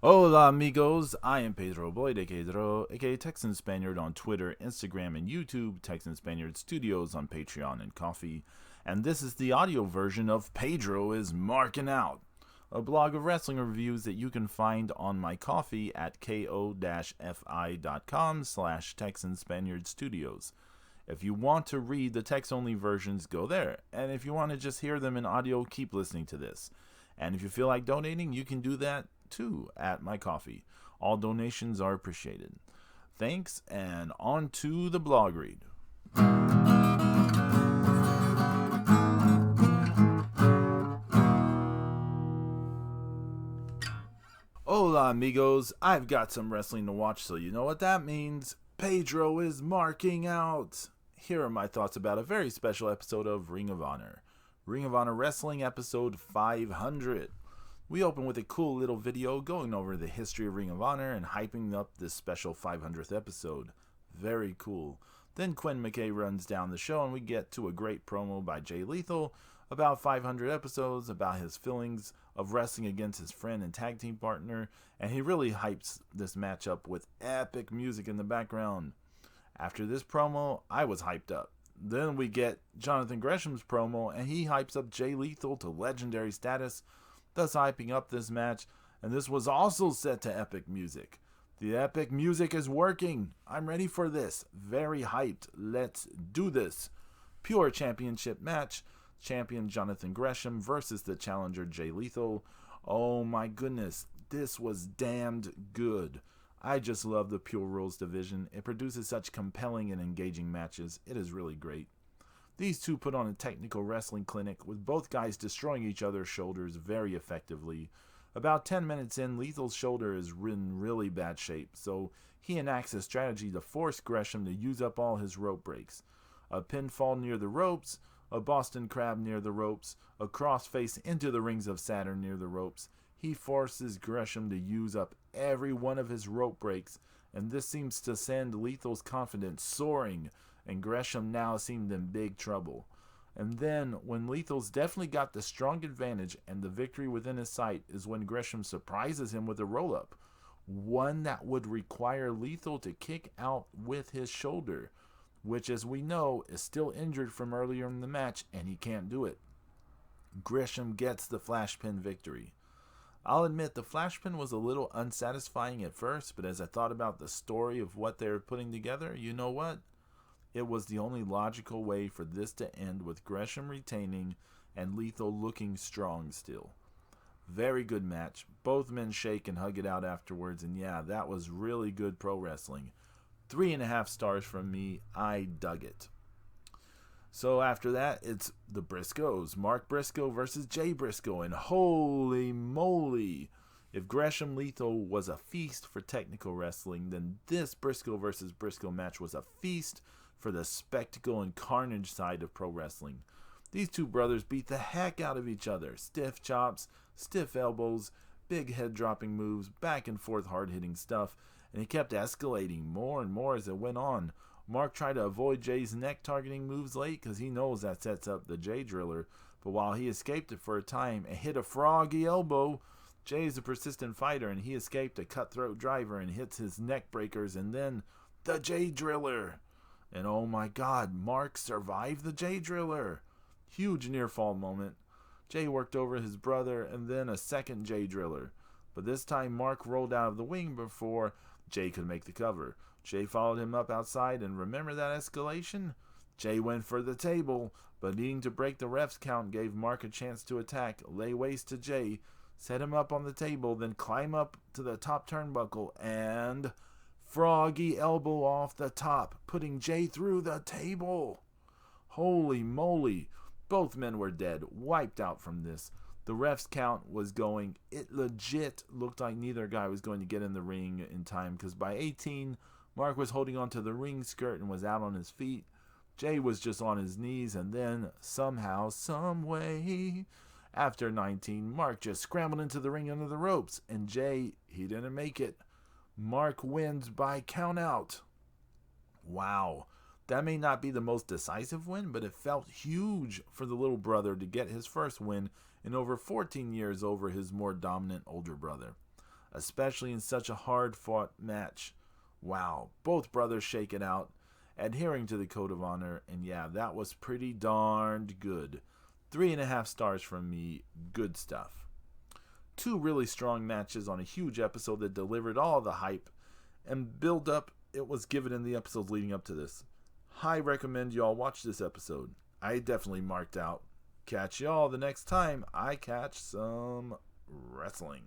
Hola amigos, I am Pedro, boy de Pedro, aka Texan Spaniard on Twitter, Instagram, and YouTube, Texan Spaniard Studios on Patreon and Coffee, and this is the audio version of Pedro is Marking Out, a blog of wrestling reviews that you can find on my Coffee at ko-fi.com/Texan Spaniard Studios. If you want to read the text-only versions, go there, and if you want to just hear them in audio, keep listening to this. And if you feel like donating, you can do that too at my Coffee. All donations are appreciated. Thanks, and on to the blog read. Hola amigos, I've got some wrestling to watch, so you know what that means. Pedro is marking out. Here are my thoughts about a very special episode of Ring of Honor. Ring of Honor Wrestling episode 500. We open with a cool little video going over the history of Ring of Honor and hyping up this special 500th episode. Very cool. Then Quinn McKay runs down the show and we get to a great promo by Jay Lethal about 500 episodes, about his feelings of wrestling against his friend and tag team partner, and he really hypes this matchup with epic music in the background. After this promo, I was hyped up. Then we get Jonathan Gresham's promo and he hypes up Jay Lethal to legendary status, thus hyping up this match, and this was also set to epic music. The epic music is working. I'm ready for this. Very hyped. Let's do this. Pure championship match. Champion Jonathan Gresham versus the challenger Jay Lethal. Oh my goodness, this was damned good. I just love the Pure Rules division. It produces such compelling and engaging matches. It is really great. These two put on a technical wrestling clinic with both guys destroying each other's shoulders very effectively. About 10 minutes in, Lethal's shoulder is in really bad shape, so he enacts a strategy to force Gresham to use up all his rope breaks. A pinfall near the ropes, a Boston Crab near the ropes, a crossface into the rings of Saturn near the ropes. He forces Gresham to use up every one of his rope breaks, and this seems to send Lethal's confidence soaring, and Gresham now seemed in big trouble. And then, when Lethal's definitely got the strong advantage and the victory within his sight, is when Gresham surprises him with a roll-up, one that would require Lethal to kick out with his shoulder, which, as we know, is still injured from earlier in the match, and he can't do it. Gresham gets the flash pin victory. I'll admit the flash pin was a little unsatisfying at first, but as I thought about the story of what they were putting together, you know what? It was the only logical way for this to end, with Gresham retaining and Lethal looking strong still. Very good match. Both men shake and hug it out afterwards, and yeah, that was really good pro wrestling. 3.5 stars from me. I dug it. So after that, it's the Briscoes. Mark Briscoe versus Jay Briscoe, and holy moly! If Gresham Lethal was a feast for technical wrestling, then this Briscoe versus Briscoe match was a feast for the spectacle and carnage side of pro wrestling. These two brothers beat the heck out of each other. Stiff chops, stiff elbows, big head dropping moves, back and forth hard hitting stuff, and it kept escalating more and more as it went on. Mark tried to avoid Jay's neck targeting moves late because he knows that sets up the Jay Driller, but while he escaped it for a time and hit a froggy elbow, Jay is a persistent fighter and he escaped a cutthroat driver and hits his neck breakers and then the Jay Driller. And oh my god, Mark survived the Jay Driller. Huge near fall moment. Jay worked over his brother and then a second Jay Driller. But this time Mark rolled out of the wing before Jay could make the cover. Jay followed him up outside, and remember that escalation? Jay went for the table, but needing to break the ref's count gave Mark a chance to attack, lay waste to Jay, set him up on the table, then climb up to the top turnbuckle, and froggy elbow off the top, putting Jay through the table. Holy moly. Both men were dead, wiped out from this. The ref's count was going. It legit looked like neither guy was going to get in the ring in time, because by 18, Mark was holding onto the ring skirt and was out on his feet. Jay was just on his knees, and then, somehow, someway, after 19, Mark just scrambled into the ring under the ropes, and Jay, he didn't make it. Mark wins by count out. Wow. That may not be the most decisive win, but it felt huge for the little brother to get his first win in over 14 years over his more dominant older brother. especially in such a hard-fought match. Wow, both brothers shake it out, adhering to the code of honor, and yeah, that was pretty darned good. 3.5 stars from me, good stuff. 2 really strong matches on a huge episode that delivered all the hype and build up it was given in the episodes leading up to this. I recommend y'all watch this episode. I definitely marked out. Catch y'all the next time I catch some wrestling.